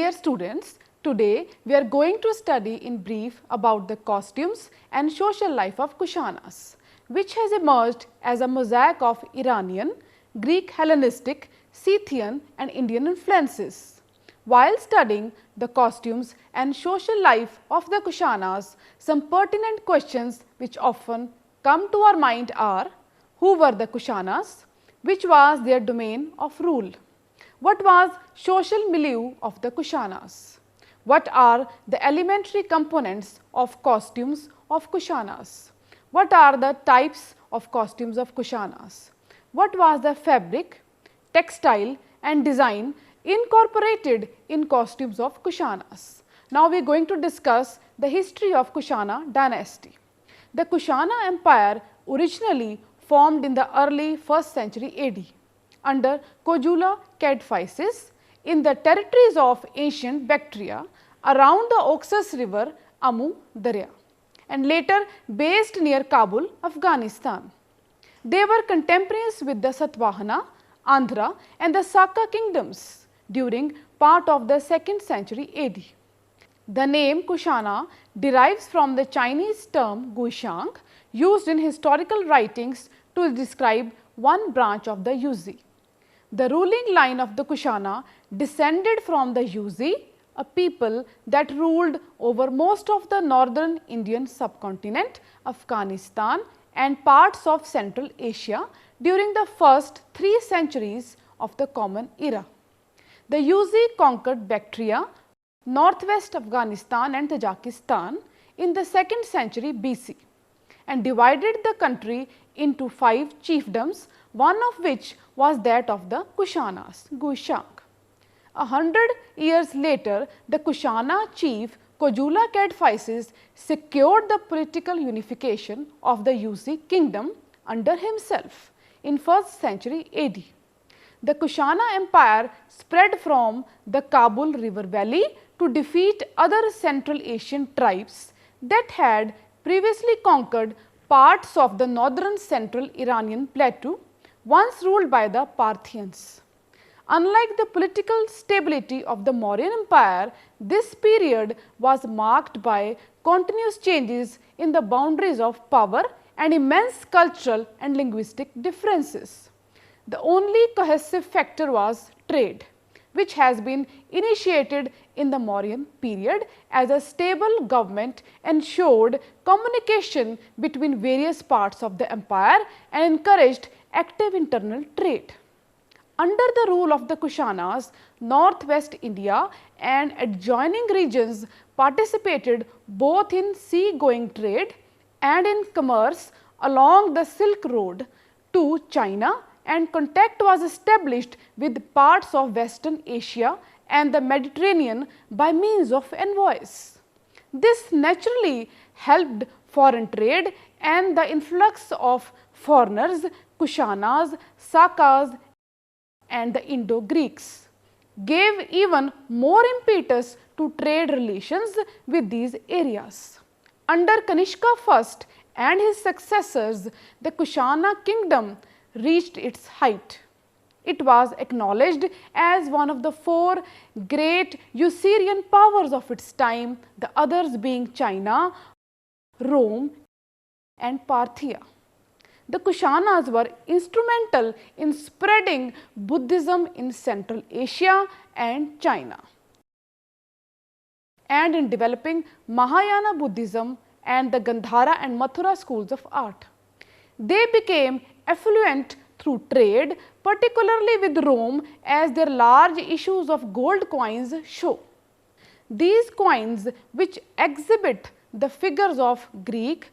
Dear students, today we are going to study in brief about the costumes and social life of Kushanas, which has emerged as a mosaic of Iranian, Greek Hellenistic, Scythian and Indian influences. While studying the costumes and social life of the Kushanas, some pertinent questions which often come to our mind are: who were the Kushanas? Which was their domain of rule? What was social milieu of the Kushanas? What are the elementary components of costumes of Kushanas? What are the types of costumes of Kushanas? What was the fabric, textile and design incorporated in costumes of Kushanas? Now we are going to discuss the history of Kushana dynasty. The Kushana Empire originally formed in the early 1st century AD under Kushana Costumes in the territories of ancient Bactria around the Oxus river Amu Darya and later based near Kabul, Afghanistan. They were contemporaries with the Satvahana, Andhra and the Saka kingdoms during part of the 2nd century AD. The name Kushana derives from the Chinese term Guishang used in historical writings to describe one branch of the Yuezhi. The ruling line of the Kushana descended from the Yuezhi, a people that ruled over most of the northern Indian subcontinent, Afghanistan and parts of Central Asia during the first 3 centuries of the Common Era. The Yuezhi conquered Bactria, northwest Afghanistan and Tajikistan in the 2nd century BC and divided the country into 5 chiefdoms, one of which was that of the Kushanas, Guishang. 100 years later, the Kushana chief Kushana Costumes secured the political unification of the Yuezhi kingdom under himself in 1st century AD. The Kushana Empire spread from the Kabul river valley to defeat other Central Asian tribes that had previously conquered parts of the northern central Iranian plateau once ruled by the Parthians. Unlike the political stability of the Mauryan Empire, this period was marked by continuous changes in the boundaries of power and immense cultural and linguistic differences. The only cohesive factor was trade, which has been initiated in the Mauryan period as a stable government ensured communication between various parts of the empire and encouraged active internal trade. Under the rule of the Kushanas, northwest India and adjoining regions participated both in sea-going trade and in commerce along the Silk Road to China, and contact was established with parts of Western Asia and the Mediterranean by means of envoys. This naturally helped foreign trade, and the influx of foreigners, Kushanas, Sakas and the Indo-Greeks gave even more impetus to trade relations with these areas. Under Kanishka I and his successors, the Kushana kingdom reached its height. It was acknowledged as one of the 4 great Usurian powers of its time, the others being China, Rome and Parthia. The Kushanas were instrumental in spreading Buddhism in Central Asia and China, and in developing Mahayana Buddhism and the Gandhara and Mathura schools of art. They became affluent through trade, particularly with Rome, as their large issues of gold coins show. These coins, which exhibit the figures of Greek,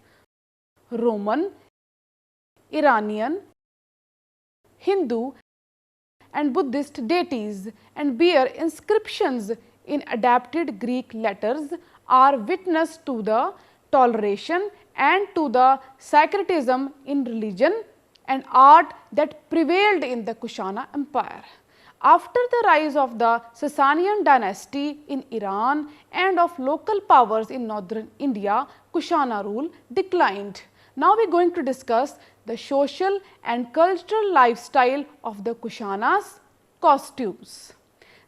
Roman, Iranian, Hindu and Buddhist deities and bear inscriptions in adapted Greek letters, are witness to the toleration and to the syncretism in religion and art that prevailed in the Kushana Empire. After the rise of the Sasanian dynasty in Iran and of local powers in northern India, Kushana rule declined. Now we are going to discuss the social and cultural lifestyle of the Kushanas' costumes.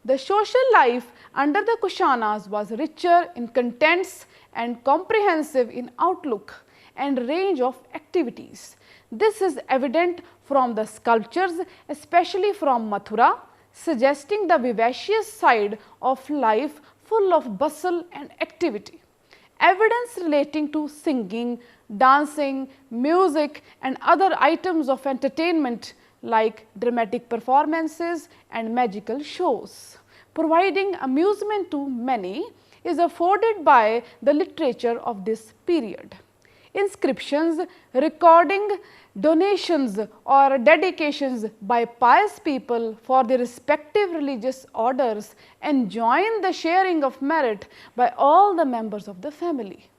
The social life under the Kushanas was richer in contents and comprehensive in outlook and range of activities. This is evident from the sculptures, especially from Mathura, suggesting the vivacious side of life full of bustle and activity. Evidence relating to singing, dancing, music and other items of entertainment like dramatic performances and magical shows, providing amusement to many, is afforded by the literature of this period. Inscriptions recording donations or dedications by pious people for their respective religious orders enjoin the sharing of merit by all the members of the family.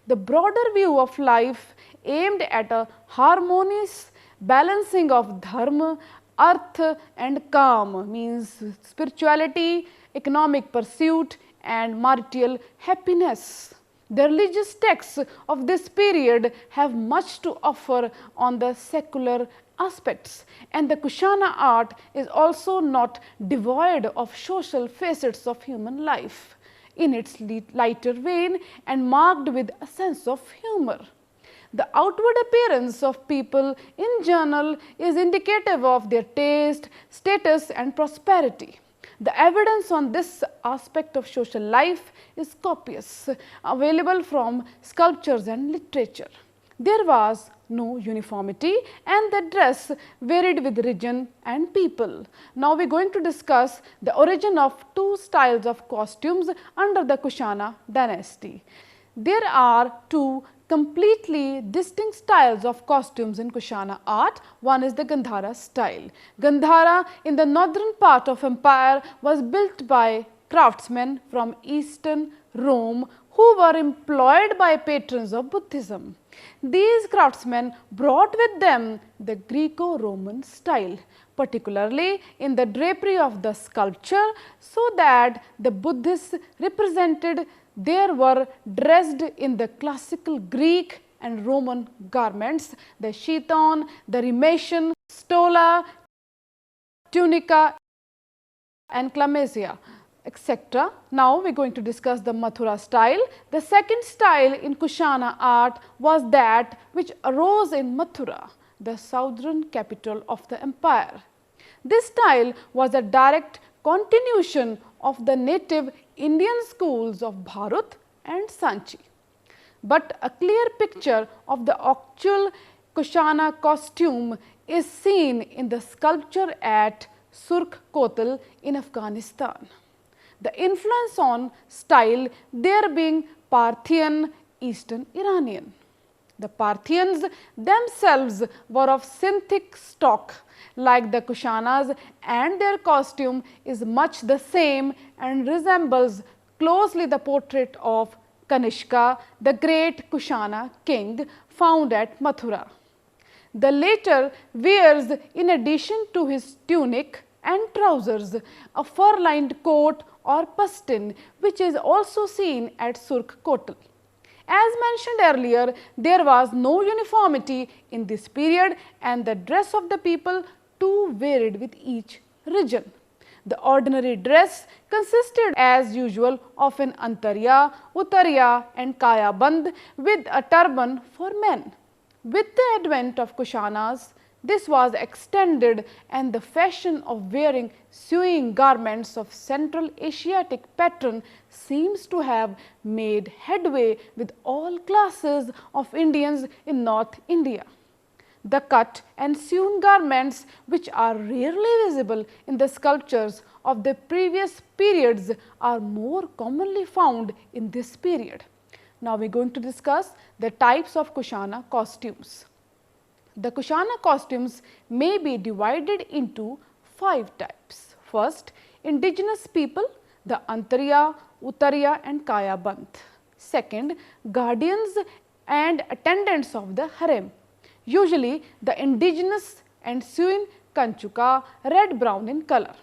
The broader view of life aimed at a harmonious balancing of dharma, artha and kam, means spirituality, economic pursuit and marital happiness. The religious texts of this period have much to offer on the secular aspects, and the Kushana art is also not devoid of social facets of human life in its lighter vein and marked with a sense of humor. The outward appearance of people in general is indicative of their taste, status and prosperity. The evidence on this aspect of social life is copious, available from sculptures and literature. There was no uniformity and the dress varied with region and people. Now we are going to discuss the origin of two styles of costumes under the Kushana dynasty. There are two completely distinct styles of costumes in Kushana art. One is the Gandhara style. Gandhara in the northern part of empire was built by craftsmen from eastern Rome who were employed by patrons of Buddhism. These craftsmen brought with them the Greco-Roman style, particularly in the drapery of the sculpture, so that the Buddhists represented there were dressed in the classical Greek and Roman garments, the chiton, the rimation, stola, tunica and chlamydia, etc. Now we are going to discuss the Mathura style. The second style in Kushana art was that which arose in Mathura, the southern capital of the empire. This style was a direct continuation of the native Indian schools of Bharat and Sanchi. But a clear picture of the actual Kushana costume is seen in the sculpture at Surkh Kotal in Afghanistan. The influence on style there being Parthian, Eastern Iranian. The Parthians themselves were of synthetic stock like the Kushanas, and their costume is much the same and resembles closely the portrait of Kanishka, the great Kushana king found at Mathura. The latter wears, in addition to his tunic and trousers, a fur-lined coat or pastin, which is also seen at Surkh Kotal. As mentioned earlier, there was no uniformity in this period and the dress of the people too varied with each region. The ordinary dress consisted as usual of an antarya, utarya and kaya band with a turban for men. With the advent of Kushanas, this was extended and the fashion of wearing sewing garments of Central Asiatic pattern seems to have made headway with all classes of Indians in North India. The cut and sewn garments, which are rarely visible in the sculptures of the previous periods, are more commonly found in this period. Now we are going to discuss the types of Kushana costumes. The Kushana costumes may be divided into 5 types. First, indigenous people, the Antarya, Utarya and Kaya Band. Second, guardians and attendants of the harem, usually the indigenous and sewn kanchuka, red-brown in color.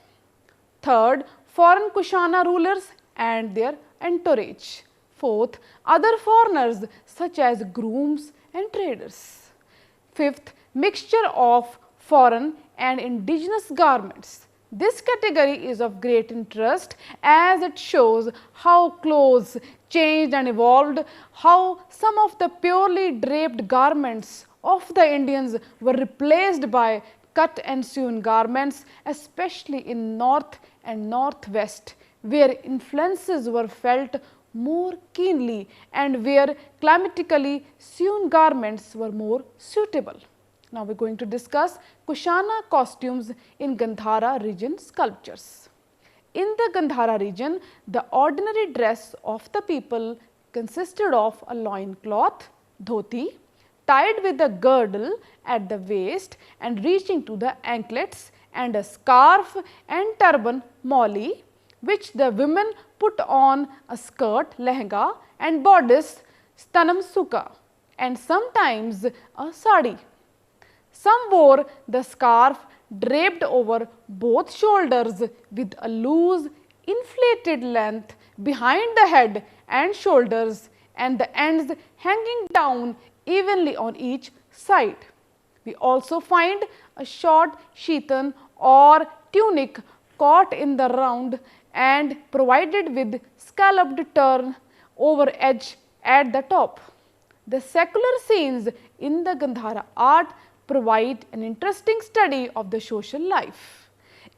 Third, foreign Kushana rulers and their entourage. Fourth, other foreigners such as grooms and traders. Fifth, mixture of foreign and indigenous garments. This category is of great interest as it shows how clothes changed and evolved, how some of the purely draped garments of the Indians were replaced by cut and sewn garments, especially in North and Northwest, where influences were felt more keenly and where climatically sewn garments were more suitable. Now we are going to discuss Kushana costumes in Gandhara region sculptures. In the Gandhara region, the ordinary dress of the people consisted of a loin cloth, dhoti, tied with a girdle at the waist and reaching to the anklets, and a scarf and turban moli, which the women put on a skirt, lehenga, and bodice, stanam suka, and sometimes a sari. Some wore the scarf draped over both shoulders with a loose, inflated length behind the head and shoulders, and the ends hanging down evenly on each side. We also find a short sheathon or tunic caught in the round and provided with scalloped turn over edge at the top. The secular scenes in the Gandhara art provide an interesting study of the social life.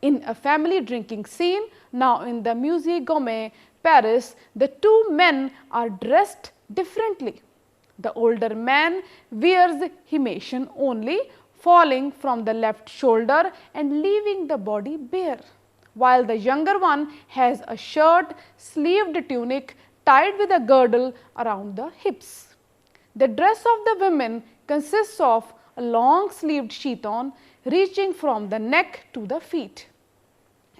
In a family drinking scene, now in the Musée Gourmet, Paris, the two men are dressed differently. The older man wears himation only, falling from the left shoulder and leaving the body bare, while the younger one has a shirt sleeved tunic tied with a girdle around the hips. The dress of the women consists of a long sleeved chiton reaching from the neck to the feet,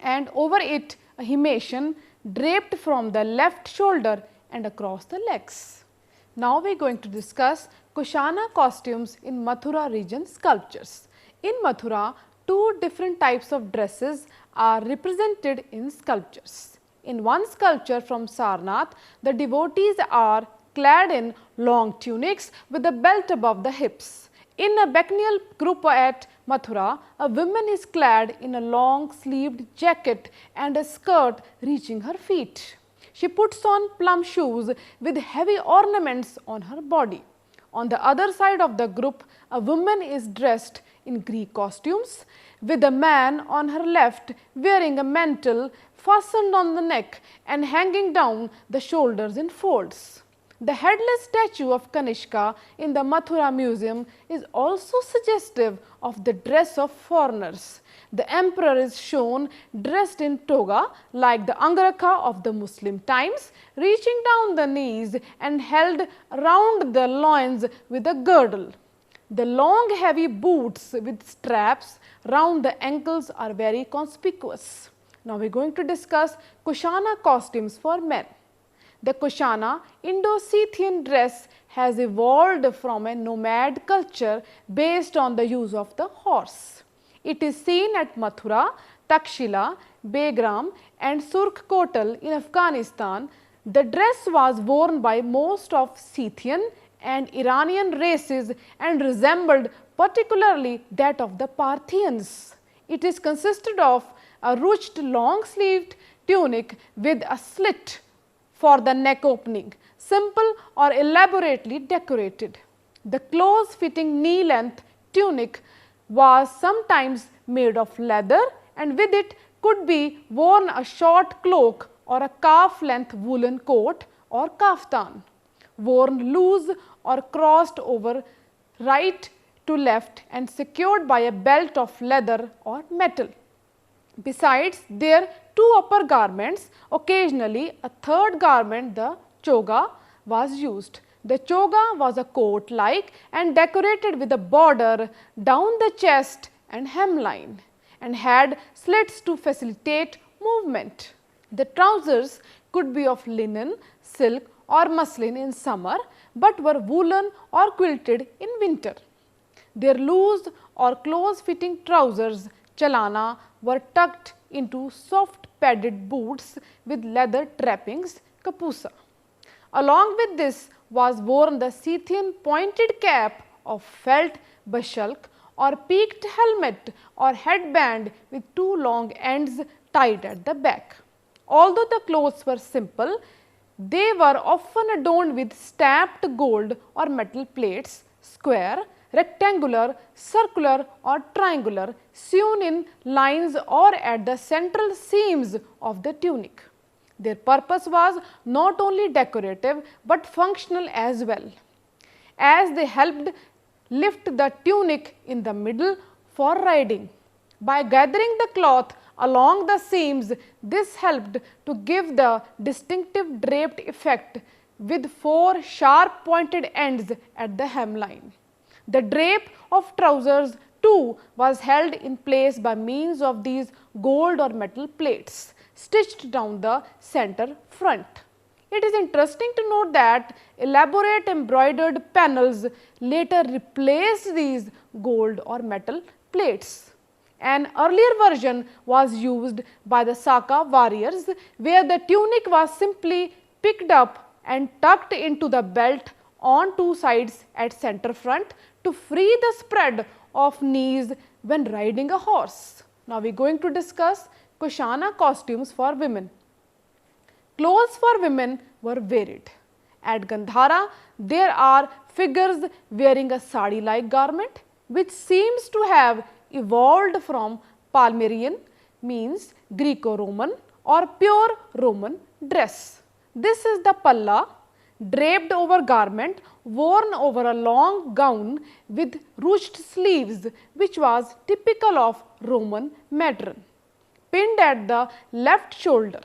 and over it a himation draped from the left shoulder and across the legs. Now we are going to discuss Kushana costumes in Mathura region sculptures. In Mathura, two different types of dresses are represented in sculptures. In one sculpture from Sarnath, the devotees are clad in long tunics with a belt above the hips. In a bacchanal group at Mathura, a woman is clad in a long sleeved jacket and a skirt reaching her feet. She puts on plum shoes with heavy ornaments on her body. On the other side of the group, a woman is dressed in Greek costumes, with a man on her left wearing a mantle fastened on the neck and hanging down the shoulders in folds. The headless statue of Kanishka in the Mathura Museum is also suggestive of the dress of foreigners. The emperor is shown dressed in toga like the Angaraka of the Muslim times, reaching down the knees and held round the loins with a girdle. The long heavy boots with straps round the ankles are very conspicuous. Now we are going to discuss Kushana costumes for men. The Kushana Indo-Scythian dress has evolved from a nomad culture based on the use of the horse. It is seen at Mathura, Takshila, Begram and Surkh Kotal in Afghanistan. The dress was worn by most of Scythian and Iranian races and resembled particularly that of the Parthians. It is consisted of a ruched long-sleeved tunic with a slit for the neck opening, simple or elaborately decorated. The close-fitting knee-length tunic was sometimes made of leather, and with it could be worn a short cloak or a calf-length woolen coat or kaftan, worn loose or crossed over right to left and secured by a belt of leather or metal. Besides their two upper garments, occasionally a third garment, the choga, was used. The choga was a coat-like and decorated with a border down the chest and hemline and had slits to facilitate movement. The trousers could be of linen, silk or muslin in summer, but were woolen or quilted in winter. Their loose or close-fitting trousers, chalana, were tucked into soft padded boots with leather trappings, kapusa. Along with this was worn the Scythian pointed cap of felt bashalk or peaked helmet or headband with two long ends tied at the back. Although the clothes were simple, they were often adorned with stamped gold or metal plates, square, rectangular, circular or triangular, sewn in lines or at the central seams of the tunic. Their purpose was not only decorative but functional as well, as they helped lift the tunic in the middle for riding. By gathering the cloth along the seams, this helped to give the distinctive draped effect with four sharp pointed ends at the hemline. The drape of trousers too was held in place by means of these gold or metal plates stitched down the center front. It is interesting to note that elaborate embroidered panels later replaced these gold or metal plates. An earlier version was used by the Saka warriors, where the tunic was simply picked up and tucked into the belt on two sides at center front to free the spread of knees when riding a horse. Now we are going to discuss Kushana costumes for women. Clothes for women were varied. At Gandhara, there are figures wearing a sari-like garment, which seems to have evolved from Palmyrean, means Greco-Roman or pure Roman dress. This is the palla, draped over garment worn over a long gown with ruched sleeves, which was typical of Roman matron, pinned at the left shoulder.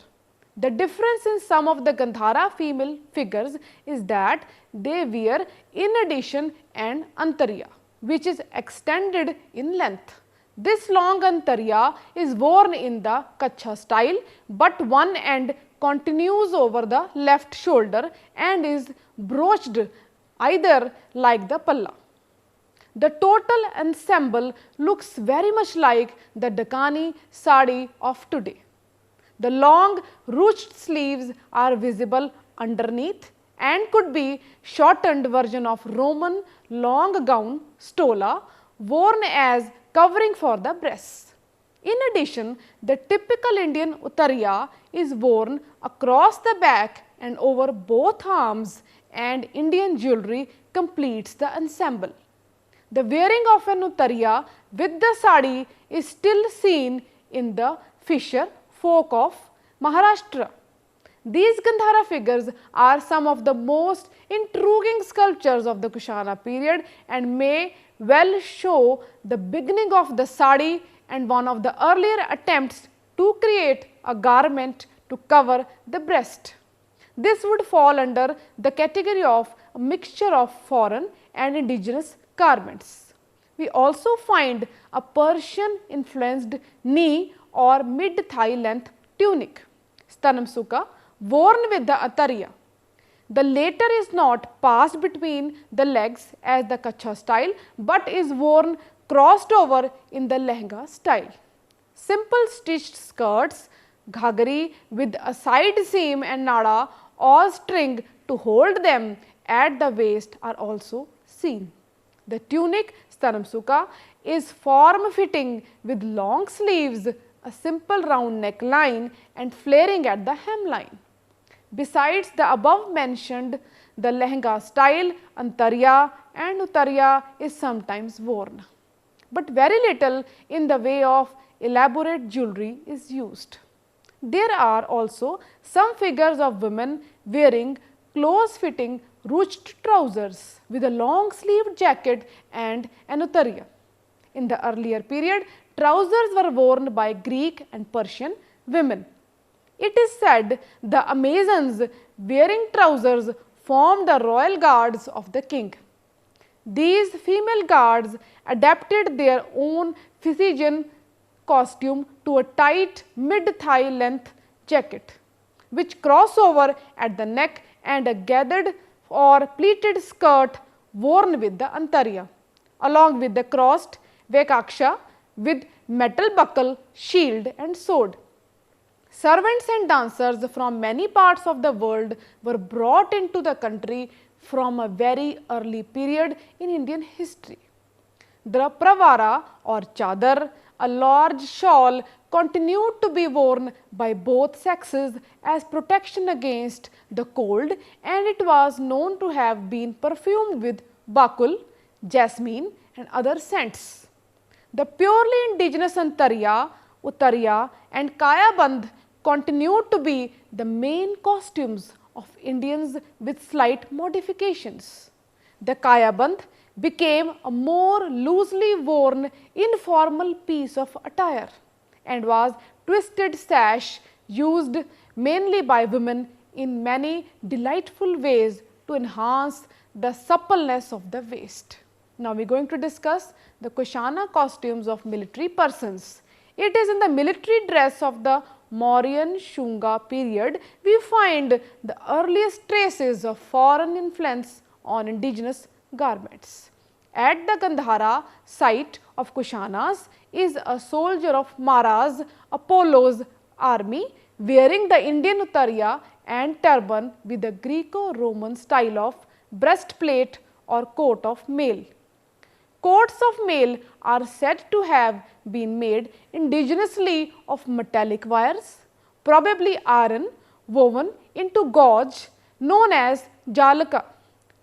The difference in some of the Gandhara female figures is that they wear in addition an antariya, which is extended in length. This long antariya is worn in the Kacha style, but one end continues over the left shoulder and is broached either like the palla. The total ensemble looks very much like the Dakkani sari of today. The long ruched sleeves are visible underneath and could be shortened version of Roman long gown stola worn as covering for the breasts. In addition, the typical Indian uttariya is worn across the back and over both arms, and Indian jewelry completes the ensemble. The wearing of an uttariya with the sari is still seen in the fisher folk of Maharashtra. These Gandhara figures are some of the most intriguing sculptures of the Kushana period and may well show the beginning of the sari and one of the earlier attempts to create a garment to cover the breast. This would fall under the category of a mixture of foreign and indigenous garments. We also find a Persian influenced knee or mid-thigh length tunic, stanamsuka, worn with the atariya. The latter is not passed between the legs as the Kacha style, but is worn crossed over in the lehenga style. Simple stitched skirts, ghagari with a side seam and nada or string to hold them at the waist are also seen. The tunic stanamsuka is form fitting with long sleeves, a simple round neckline and flaring at the hemline. Besides the above mentioned, the lehenga style, antariya and uttariya is sometimes worn, but very little in the way of elaborate jewelry is used. There are also some figures of women wearing close fitting ruched trousers with a long sleeved jacket and an uttariya. In the earlier period, trousers were worn by Greek and Persian women. It is said the Amazons wearing trousers formed the royal guards of the king. These female guards adapted their own Phrygian costume to a tight mid-thigh length jacket, which cross over at the neck and a gathered or pleated skirt worn with the antariya, along with the crossed vekaksha with metal buckle, shield and sword. Servants and dancers from many parts of the world were brought into the country from a very early period in Indian history. The pravara or chadar, a large shawl, continued to be worn by both sexes as protection against the cold, and it was known to have been perfumed with bakul, jasmine and other scents. The purely indigenous Antariya, Uttariya and Kayabandh continued to be the main costumes of Indians with slight modifications. The Kayabandh became a more loosely worn informal piece of attire and was twisted sash used mainly by women in many delightful ways to enhance the suppleness of the waist. Now, we are going to discuss the Kushana costumes of military persons. It is in the military dress of the Mauryan Shunga period we find the earliest traces of foreign influence on indigenous garments. At the Gandhara site of Kushana's is a soldier of Mara's Apollo's army wearing the Indian Uttariya and turban with the Greco-Roman style of breastplate or coat of mail. Coats of mail are said to have been made indigenously of metallic wires, probably iron, woven into gauze known as jalaka.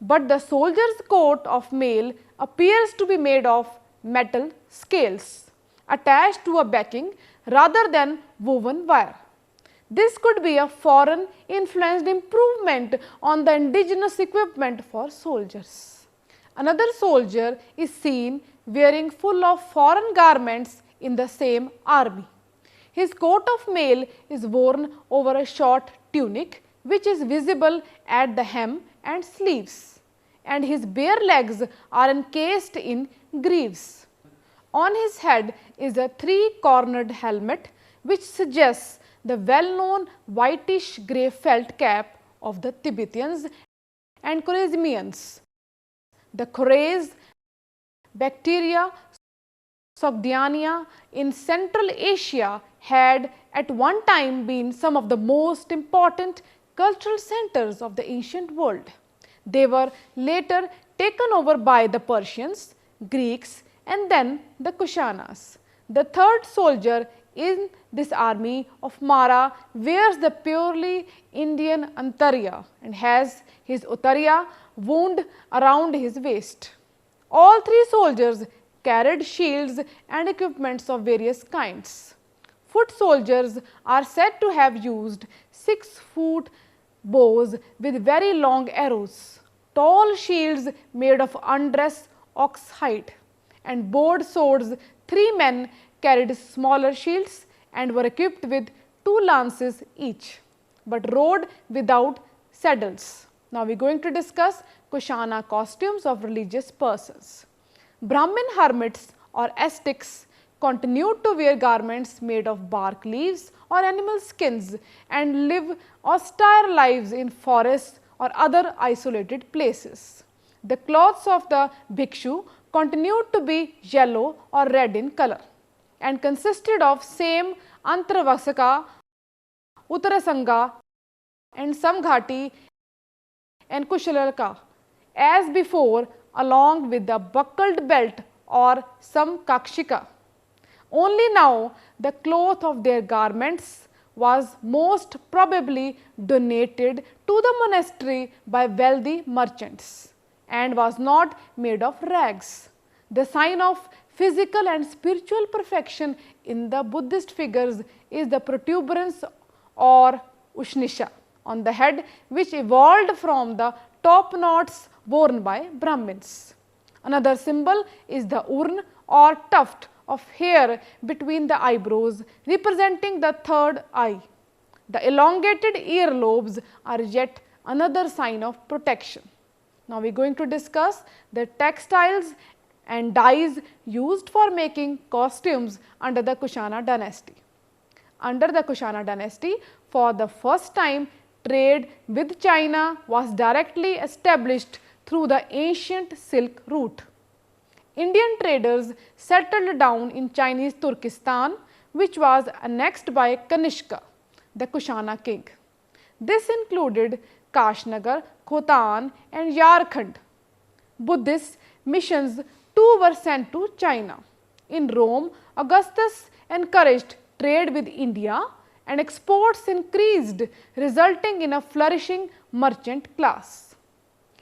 But the soldier's coat of mail appears to be made of metal scales attached to a backing rather than woven wire. This could be a foreign influenced improvement on the indigenous equipment for soldiers. Another soldier is seen wearing full of foreign garments in the same army. His coat of mail is worn over a short tunic which is visible at the hem and sleeves, and his bare legs are encased in greaves. On his head is a three-cornered helmet which suggests the well-known whitish grey felt cap of the Tibetans and Khwarezmians. The Khwarez bacteria Sogdiania in Central Asia had at one time been some of the most important cultural centers of the ancient world. They were later taken over by the Persians, Greeks and then the Kushanas. The third soldier in this army of Mara wears the purely Indian Antariya and has his Uttariya wound around his waist. All three soldiers carried shields and equipments of various kinds. Foot soldiers are said to have used 6-foot bows with very long arrows, tall shields made of undress ox hide, and board swords. 3 men carried smaller shields and were equipped with 2 lances each, but rode without saddles. Now, we are going to discuss Kushana costumes of religious persons. Brahmin hermits or ascetics continued to wear garments made of bark leaves or animal skins and live austere lives in forests or other isolated places. The clothes of the bhikshu continued to be yellow or red in color and consisted of same antravasaka, uttarasanga and samghati and kushalaka as before, along with the buckled belt or some kakshika. Only now the cloth of their garments was most probably donated to the monastery by wealthy merchants and was not made of rags. The sign of physical and spiritual perfection in the Buddhist figures is the protuberance or ushnisha on the head, which evolved from the top knots worn by Brahmins. Another symbol is the urn or tuft of hair between the eyebrows representing the third eye. The elongated earlobes are yet another sign of protection. Now, we are going to discuss the textiles and dyes used for making costumes under the Kushana dynasty. Under the Kushana dynasty, for the first time, trade with China was directly established through the ancient silk route. Indian traders settled down in Chinese Turkestan, which was annexed by Kanishka, the Kushana king. This included Kashnagar, Khotan and Yarkand. Buddhist missions to 2 were sent to China. In Rome, Augustus encouraged trade with India and exports increased, resulting in a flourishing merchant class.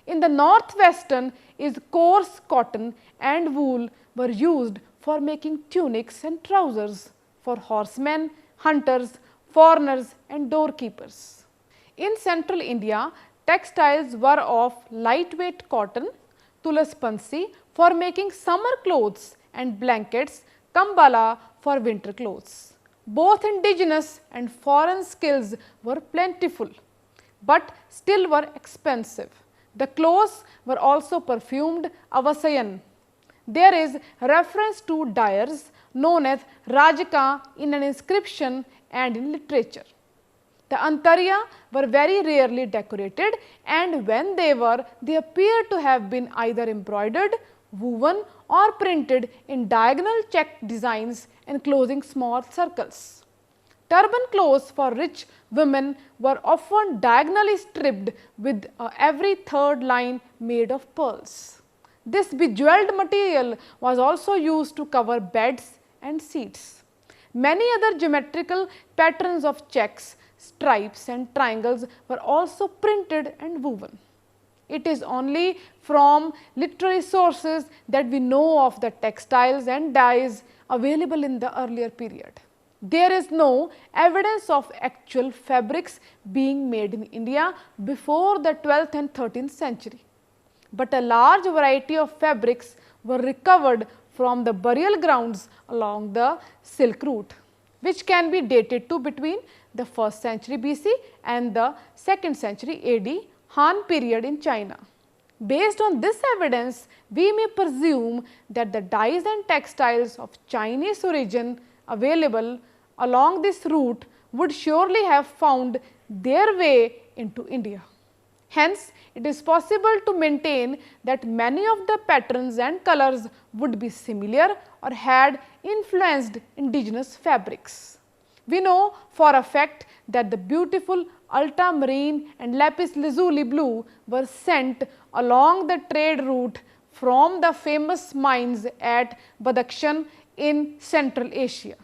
In the northwestern is coarse cotton and wool were used for making tunics and trousers for horsemen, hunters, foreigners and doorkeepers. In central India, textiles were of lightweight cotton, tulaspansi for making summer clothes and blankets, kambala for winter clothes. Both indigenous and foreign skills were plentiful, but still were expensive. The clothes were also perfumed avasayan. There is reference to dyers known as Rajika in an inscription and in literature. The antarya were very rarely decorated, and when they were, they appear to have been either embroidered, woven or printed in diagonal check designs enclosing small circles. Turban clothes for rich women were often diagonally stripped with every third line made of pearls. This bejewelled material was also used to cover beds and seats. Many other geometrical patterns of checks, stripes and triangles were also printed and woven. It is only from literary sources that we know of the textiles and dyes available in the earlier period. There is no evidence of actual fabrics being made in India before the 12th and 13th century, but a large variety of fabrics were recovered from the burial grounds along the Silk Route, which can be dated to between the 1st century BC and the 2nd century AD, Han period in China. Based on this evidence, we may presume that the dyes and textiles of Chinese origin available along this route would surely have found their way into India. Hence, it is possible to maintain that many of the patterns and colors would be similar or had influenced indigenous fabrics. We know for a fact that the beautiful ultramarine and lapis lazuli blue were sent along the trade route from the famous mines at Badakhshan in Central Asia.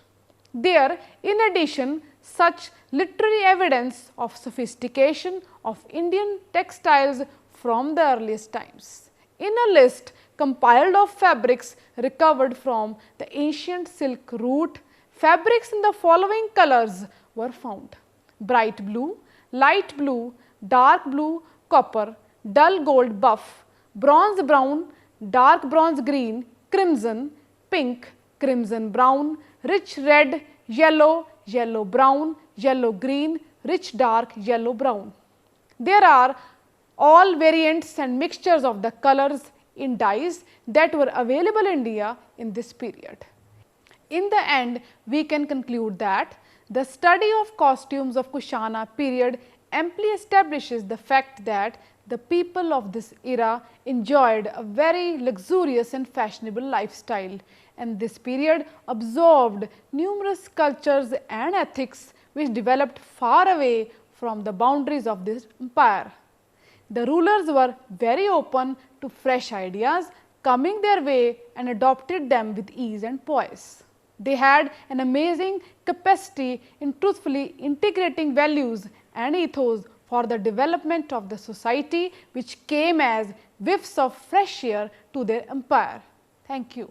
There, in addition, such literary evidence of sophistication of Indian textiles from the earliest times. In a list compiled of fabrics recovered from the ancient silk route, fabrics in the following colors were found: bright blue, light blue, dark blue, copper, dull gold buff, bronze brown, dark bronze green, crimson, pink, crimson brown, rich red, yellow, yellow brown, yellow green, rich dark yellow brown. There are all variants and mixtures of the colors in dyes that were available in India in this period. In the end, we can conclude that the study of costumes of Kushana period amply establishes the fact that the people of this era enjoyed a very luxurious and fashionable lifestyle, and this period absorbed numerous cultures and ethics which developed far away from the boundaries of this empire. The rulers were very open to fresh ideas coming their way and adopted them with ease and poise. They had an amazing capacity in truthfully integrating values and ethos for the development of the society, which came as whiffs of fresh air to their empire. Thank you.